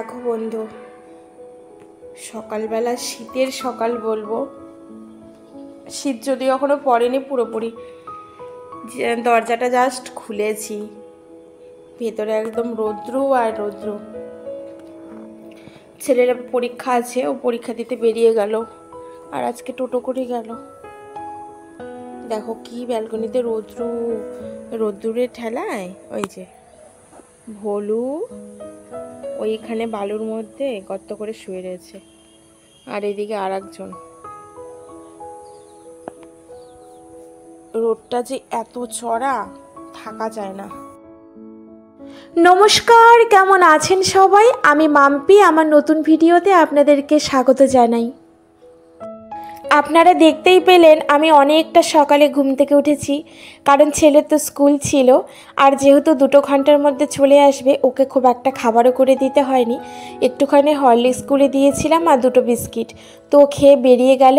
দেখো বন্ধু, সকালবেলা শীতের সকাল বলবো, শীত যদিও এখনো পড়েনি পুরোপুরি। দরজাটা জাস্ট খুলেছি, ভেতরে একদম রৌদ্র আর রৌদ্র। ছেলের পরীক্ষা আছে, ও পরীক্ষা দিতে বেরিয়ে গেল, আর আজকে টোটো করে গেল। দেখো কি ব্যালকনিতে রোদ্দুরের ঠেলায় ওই যে ভোলু ওইখানে বালুর মধ্যে গর্ত করে শুয়ে রয়েছে, আর এদিকে আর একজন। রোদটা যে এত চড়া, থাকা যায় না। নমস্কার, কেমন আছেন সবাই? আমি মাম্পি, আমার নতুন ভিডিওতে আপনাদেরকে স্বাগত জানাই। আপনারা দেখতেই পেলেন আমি অনেকটা সকালে ঘুম থেকে উঠেছি, কারণ ছেলের তো স্কুল ছিল, আর যেহেতু 2 ঘন্টার মধ্যে চলে আসবে, ওকে খুব একটা খাবারও করে দিতে হয়নি। একটুখানি হরলিক্স করে দিয়েছিলাম আর 2 বিস্কিট, তো খেয়ে বেরিয়ে গেল।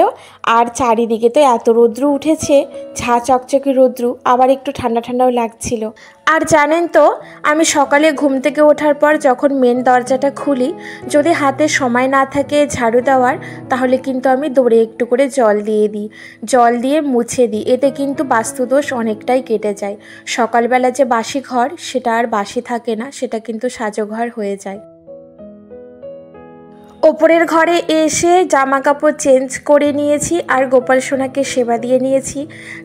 আর চারিদিকে তো এত রৌদ্র উঠেছে, ঝা চকচকে রৌদ্র, আবার একটু ঠান্ডা ঠান্ডাও লাগছিল। আর জানেন তো, আমি সকালে ঘুম থেকে ওঠার পর যখন মেন দরজাটা খুলি, যদি হাতে সময় না থাকে ঝাড়ু দেওয়ার, তাহলে কিন্তু আমি দৌড়ে একটু করে জল দিয়ে মুছে দিই। এতে কিন্তু বাস্তুদোষ অনেকটাই কেটে যায়। সকালবেলা যে বাসি ঘর, সেটা আর বাসি থাকে না, সেটা কিন্তু সাজো ঘর হয়ে যায়। ওপরের ঘরে এসে জামা কাপড় চেঞ্জ করে নিয়েছি, আর গোপাল সোনাকে সেবা দিয়ে নিয়েছি।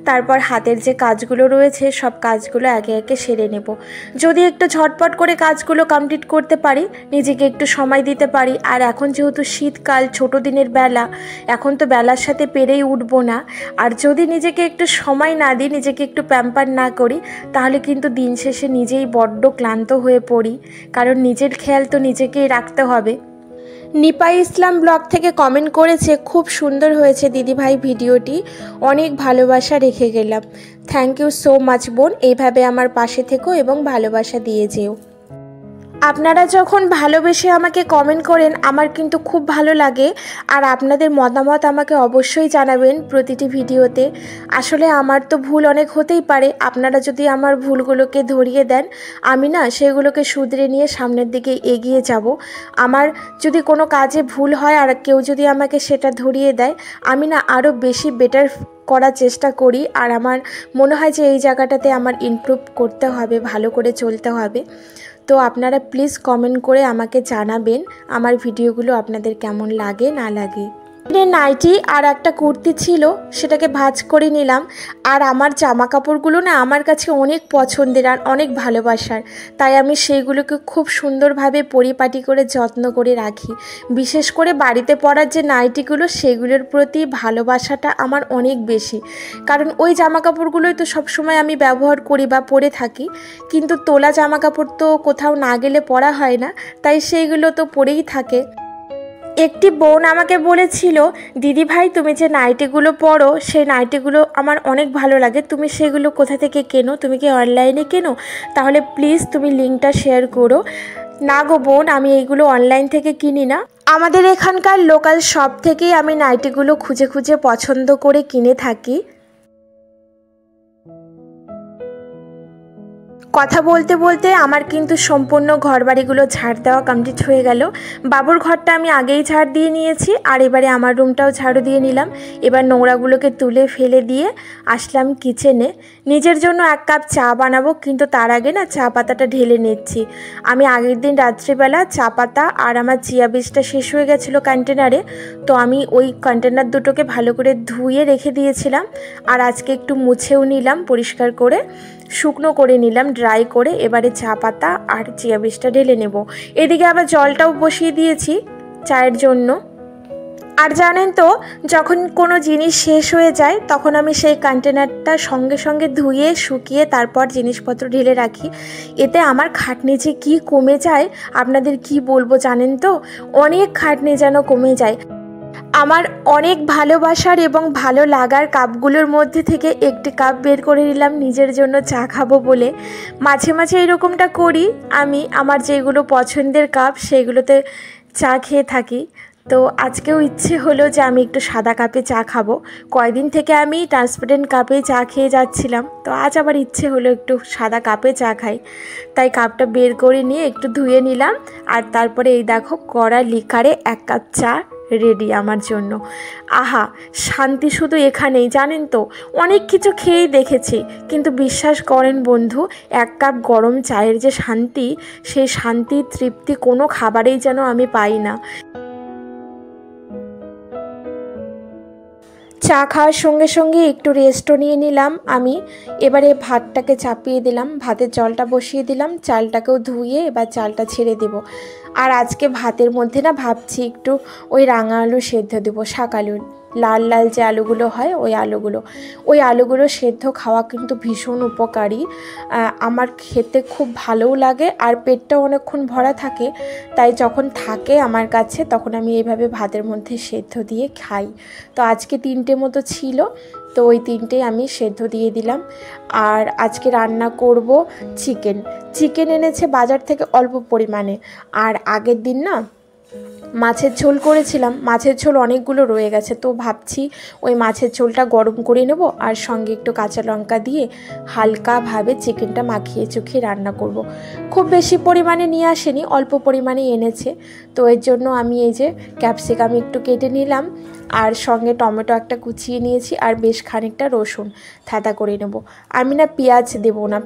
তারপর হাতের যে কাজগুলো রয়েছে, সব কাজগুলো একে একে সেরে নেব। যদি একটু ঝটপট করে কাজগুলো কমপ্লিট করতে পারি, নিজেকে একটু সময় দিতে পারি। আর এখন যেহেতু শীতকাল, ছোট দিনের বেলা, এখন তো বেলার সাথে পেরেই উঠবো না। আর যদি নিজেকে একটু সময় না দিই, নিজেকে একটু প্যাম্পার না করি, তাহলে কিন্তু দিন শেষে নিজেই বড্ড ক্লান্ত হয়ে পড়ি। কারণ নিজের খেয়াল তো নিজেকেই রাখতে হবে। নিপাই ইসলাম ব্লগ থেকে কমেন্ট করেছে, খুব সুন্দর হয়েছে দিদিভাই ভিডিওটি, অনেক ভালোবাসা রেখে গেলাম। থ্যাংক ইউ সো মাচ বোন, এইভাবে আমার পাশে থেকো এবং ভালোবাসা দিয়ে যেও। আপনারা যখন ভালোবেসে আমাকে কমেন্ট করেন, আমার কিন্তু খুব ভালো লাগে। আর আপনাদের মতামত আমাকে অবশ্যই জানাবেন প্রতিটি ভিডিওতে। আসলে আমার তো ভুল অনেক হতেই পারে, আপনারা যদি আমার ভুলগুলোকে ধরিয়ে দেন, আমি না সেগুলোকে শুধরে নিয়ে সামনের দিকে এগিয়ে যাব। আমার যদি কোনো কাজে ভুল হয় আর কেউ যদি আমাকে সেটা ধরিয়ে দেয়, আমি না আরও বেশি বেটার করার চেষ্টা করি। আর আমার মনে হয় যে এই জায়গাটাতে আমার ইমপ্রুভ করতে হবে, ভালো করে চলতে হবে। তো আপনারা প্লিজ কমেন্ট করে আমাকে জানাবেন আমার ভিডিওগুলো আপনাদের কেমন লাগে না লাগে। নাইটি আর একটা কুর্তি ছিল, সেটাকে ভাঁজ করে নিলাম। আর আমার জামা কাপড়গুলো না আমার কাছে অনেক পছন্দের আর অনেক ভালোবাসার, তাই আমি সেইগুলোকে খুব সুন্দরভাবে পরিপাটি করে যত্ন করে রাখি। বিশেষ করে বাড়িতে পরার যে নাইটিগুলো, সেগুলোর প্রতি ভালোবাসাটা আমার অনেক বেশি। কারণ ওই জামা কাপড়গুলোই তো সবসময় আমি ব্যবহার করি বা পরে থাকি, কিন্তু তোলা জামা কাপড় তো কোথাও না গেলে পরা হয় না, তাই সেইগুলো তো পরেই থাকে। একটি বোন আমাকে বলেছিল, দিদি ভাই তুমি যে নাইটিগুলো পরো, সেই নাইটিগুলো আমার অনেক ভালো লাগে, তুমি সেগুলো কোথা থেকে কেনো? তুমি কি অনলাইনে কেনো? তাহলে প্লিজ তুমি লিঙ্কটা শেয়ার করো। না গো বোন, আমি এইগুলো অনলাইন থেকে কিনি না, আমাদের এখানকার লোকাল শপ থেকেই আমি নাইটিগুলো খুঁজে খুঁজে পছন্দ করে কিনে থাকি। কথা বলতে বলতে আমার কিন্তু সম্পূর্ণ ঘরবাড়িগুলো ঝাড় দেওয়া কমপ্লিট হয়ে গেল। বাবুর ঘরটা আমি আগেই ঝাড় দিয়ে নিয়েছি, আর এবারে আমার রুমটাও ঝাড়ু দিয়ে নিলাম। এবার নোংরাগুলোকে তুলে ফেলে দিয়ে আসলাম কিচেনে। নিজের জন্য 1 কাপ চা বানাবো, কিন্তু তার আগে না চা পাতাটা ঢেলে নিচ্ছি। আমি আগের দিন রাত্রিবেলা চা পাতা আর আমার চিয়া বীজটা শেষ হয়ে গেছিলো কন্টেনারে, তো আমি ওই কন্টেনার দুটোকে ভালো করে ধুয়ে রেখে দিয়েছিলাম। আর আজকে একটু মুছেও নিলাম, পরিষ্কার করে শুকনো করে নিলাম, ড্রাই করে। এবারে চা পাতা আর চিয়া বীজটা ঢেলে নেব। এদিকে আবার জলটাও বসিয়ে দিয়েছি চায়ের জন্য। আর জানেন তো, যখন কোনো জিনিস শেষ হয়ে যায়, তখন আমি সেই কন্টেনারটা সঙ্গে সঙ্গে ধুয়ে শুকিয়ে তারপর জিনিসপত্র ঢেলে রাখি। এতে আমার খাটনি যে কী কমে যায়, আপনাদের কি বলবো জানেন তো, অনেক খাটনি যেন কমে যায়। আমার অনেক ভালোবাসার এবং ভালো লাগার কাপগুলোর মধ্যে থেকে একটি কাপ বের করে নিলাম নিজের জন্য চা খাবো বলে। মাঝে মাঝে এরকমটা করি, আমি আমার যেগুলো পছন্দের কাপ সেগুলোতে চা খেয়ে থাকি। তো আজকেও ইচ্ছে হলো যে আমি একটু সাদা কাপে চা খাবো। কয়েকদিন থেকে আমি ট্রান্সপারেন্ট কাপে চা খেয়ে যাচ্ছিলাম, তো আজ আবার ইচ্ছে হলো একটু সাদা কাপে চা খাই। তাই কাপটা বের করে নিয়ে একটু ধুয়ে নিলাম, আর তারপরে এই দেখো কড়া লিকারে 1 কাপ চা রেডি আমার জন্য। আহা, শান্তি শুধু এখানেই, জানেন তো। অনেক কিছু খেয়েই দেখেছি, কিন্তু বিশ্বাস করেন বন্ধু, 1 কাপ গরম চায়ের যে শান্তি, সেই শান্তি তৃপ্তি কোনো খাবারেই যেন আমি পাই না। চা খাওয়ার সঙ্গে সঙ্গে একটু রেস্টও নিয়ে নিলাম আমি। এবারে ভাতটাকে চাপিয়ে দিলাম, ভাতের জলটা বসিয়ে দিলাম, চালটাকেও ধুয়ে এবার চালটা ছেড়ে দেব। আর আজকে ভাতের মধ্যে না ভাবছি একটু ওই রাঙা আলু সেদ্ধ দেবো, শাক আলু, লাল লাল যে আলুগুলো হয় ওই আলুগুলো সেদ্ধ খাওয়া কিন্তু ভীষণ উপকারী। আমার খেতে খুব ভালোও লাগে, আর পেটটাও অনেকক্ষণ ভরা থাকে। তাই যখন থাকে আমার কাছে তখন আমি এইভাবে ভাতের মধ্যে সেদ্ধ দিয়ে খাই। তো আজকে 3টে মতো ছিল, তো ওই 3টে আমি সেদ্ধ দিয়ে দিলাম। আর আজকে রান্না করব চিকেন এনেছে বাজার থেকে অল্প পরিমাণে। আর আগের দিন না মাছের ঝোল করেছিলাম, মাছের ঝোল অনেকগুলো রয়ে গেছে, তো ভাবছি ওই মাছের ঝোলটা গরম করে নেব, আর সঙ্গে একটু কাঁচা লঙ্কা দিয়ে হালকাভাবে চিকেনটা মাখিয়ে চুখিয়ে রান্না করব। খুব বেশি পরিমাণে নিয়ে আসেনি, অল্প পরিমাণে এনেছে। তো এর জন্য আমি এই যে ক্যাপসিকাম একটু কেটে নিলাম, আর সঙ্গে টমেটো একটা কুচিয়ে নিয়েছি, আর বেশ খানিকটা রসুন থেঁতা করে নেব। আমি না পেঁয়াজ দেব না,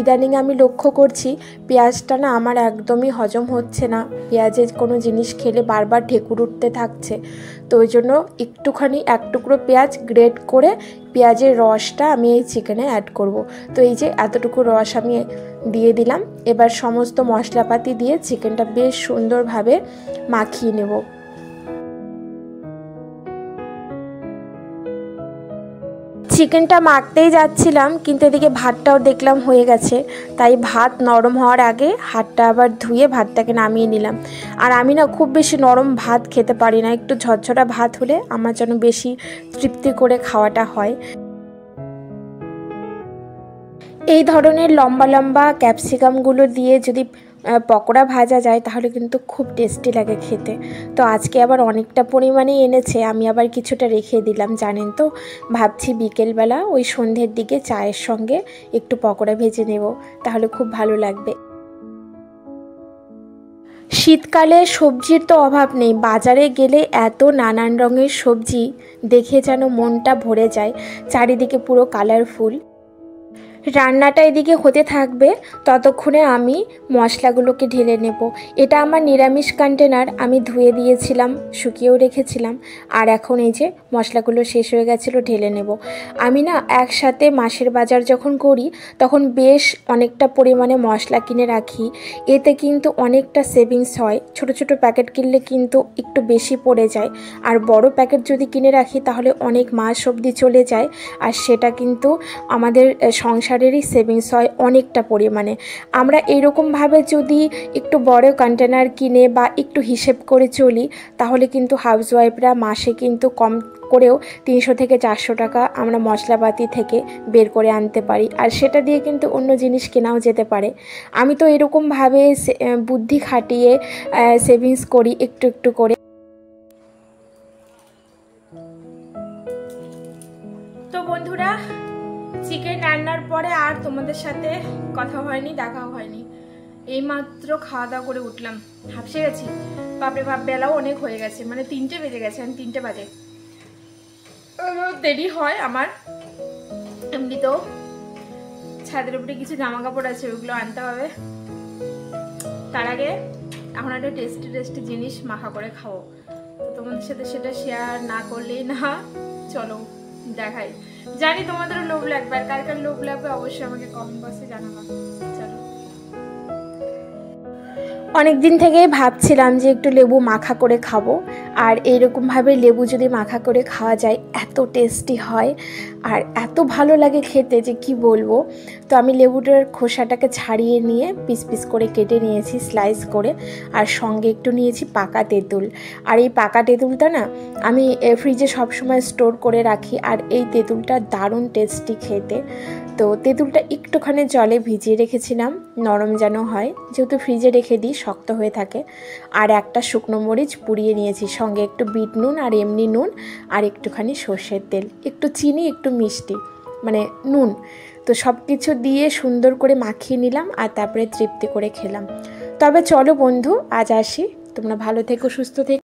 ইদানিং আমি লক্ষ্য করছি পেঁয়াজটা না আমার একদমই হজম হচ্ছে না। পেঁয়াজের কোনো জিনিস খেলে বারবার ঢেকুর উঠতে থাকছে। তো ওই জন্য একটুখানি 1 টুকরো পেঁয়াজ গ্রেট করে পেঁয়াজের রসটা আমি এই চিকেনে অ্যাড করব। তো এই যে এতটুকু রস আমি দিয়ে দিলাম। এবার সমস্ত মশলাপাতি দিয়ে চিকেনটা বেশ সুন্দরভাবে মাখিয়ে নেব। চিকেনটা মাখতেই যাচ্ছিলাম, কিন্তু এদিকে ভাতটাও দেখলাম হয়ে গেছে। তাই ভাত নরম হওয়ার আগে হাতটা আবার ধুয়ে ভাতটাকে নামিয়ে নিলাম। আর আমি না খুব বেশি নরম ভাত খেতে পারি না, একটু ঝরঝরা ভাত হলে আমার যেন বেশি তৃপ্তি করে খাওয়াটা হয়। এই ধরনের লম্বা লম্বা ক্যাপসিকামগুলো দিয়ে যদি পকোড়া ভাজা যায় তাহলে কিন্তু খুব টেস্টি লাগে খেতে। তো আজকে আবার অনেকটা পরিমাণে এনেছে, আমি আবার কিছুটা রেখে দিলাম, জানেন তো। ভাবছি বিকেলবেলা ওই সন্ধ্যের দিকে চায়ের সঙ্গে একটু পকোড়া ভেজে নেব, তাহলে খুব ভালো লাগবে। শীতকালে সবজির তো অভাব নেই, বাজারে গেলে এত নানান রঙের সবজি দেখে যেন মনটা ভরে যায়। চারিদিকে পুরো কালারফুল। রান্নাটা এদিকে হতে থাকবে, ততক্ষণে আমি মশলাগুলোকে ঢেলে নেব। এটা আমার নিরামিষ কন্টেনার, আমি ধুয়ে দিয়েছিলাম, শুকিয়েও রেখেছিলাম। আর এখন এই যে মশলাগুলো শেষ হয়ে গেছিলো, ঢেলে নেব। আমি না একসাথে মাসের বাজার যখন করি তখন বেশ অনেকটা পরিমাণে মশলা কিনে রাখি। এতে কিন্তু অনেকটা সেভিংস হয়। ছোট ছোট প্যাকেট কিনলে কিন্তু একটু বেশি পড়ে যায়, আর বড় প্যাকেট যদি কিনে রাখি তাহলে অনেক মাস অবধি চলে যায়। আর সেটা কিন্তু আমাদের সংসারেরই সেভিংস হয় অনেকটা পরিমাণে। আমরা এরকমভাবে যদি একটু বড় কন্টেনার কিনে বা একটু হিসেব করে চলি, তাহলে কিন্তু হাউসওয়াইফরা মাসে কিন্তু কম করেও 300 থেকে 400 টাকা আমরা মশলাপাতি থেকে বের করে আনতে পারি, আর সেটা দিয়ে কিন্তু অন্য জিনিস কেনাও যেতে পারে। আমি তো এরকমভাবে বুদ্ধি খাটিয়ে সেভিংস করি একটু একটু করে। তো বন্ধুরা, চিকেন রান্নার পরে আর তোমাদের সাথে কথা হয়নি, দেখাও হয়নি। এইমাত্র খাওয়া দাওয়া করে উঠলাম, হাঁপসে গেছি। বাপরে বাপ, বেলাও অনেক হয়ে গেছে, মানে 3টে বেজে গেছে। আমি 3টে বাজে দেরি হয় আমার। এমনিতেও ছাদের উপরে কিছু জামা কাপড় আছে, ওইগুলো আনতে হবে। তার আগে এখন একটা টেস্টি জিনিস মাখা করে খাবো। তো তোমাদের সাথে সেটা শেয়ার না করলেই না। চলো দেখাই। জানি তোমাদেরও লোভ লাগবে, আর কার কার লোভ লাগবে অবশ্যই আমাকে কমেন্ট বক্সে জানাবা। চলো। অনেক দিন থেকেই ভাবছিলাম যে একটু লেবু মাখা করে খাবো, আর এইরকমভাবে লেবু যদি মাখা করে খাওয়া যায় এত টেস্টি হয় আর এত ভালো লাগে খেতে যে কি বলবো। তো আমি লেবুটার খোসাটাকে ছাড়িয়ে নিয়ে পিস পিস করে কেটে নিয়েছি স্লাইস করে, আর সঙ্গে একটু নিয়েছি পাকা তেঁতুল। আর এই পাকা তেঁতুলটা না আমি ফ্রিজে সবসময় স্টোর করে রাখি, আর এই তেঁতুলটা দারুণ টেস্টি খেতে। তো তেঁতুলটা একটুখানি জলে ভিজিয়ে রেখেছিলাম নরম যেন হয়, যেহেতু ফ্রিজে রেখে দিই শক্ত হয়ে থাকে। আর একটা শুকনো মরিচ পুড়িয়ে নিয়েছি, সঙ্গে একটু বিট নুন আর এমনি নুন আর একটুখানি সর্ষের তেল, একটু চিনি, একটু মিষ্টি মানে নুন। তো সব কিছু দিয়ে সুন্দর করে মাখিয়ে নিলাম আর তারপরে তৃপ্তি করে খেলাম। তবে চলো বন্ধু, আজ আসি। তোমরা ভালো থেকো, সুস্থ থেকো।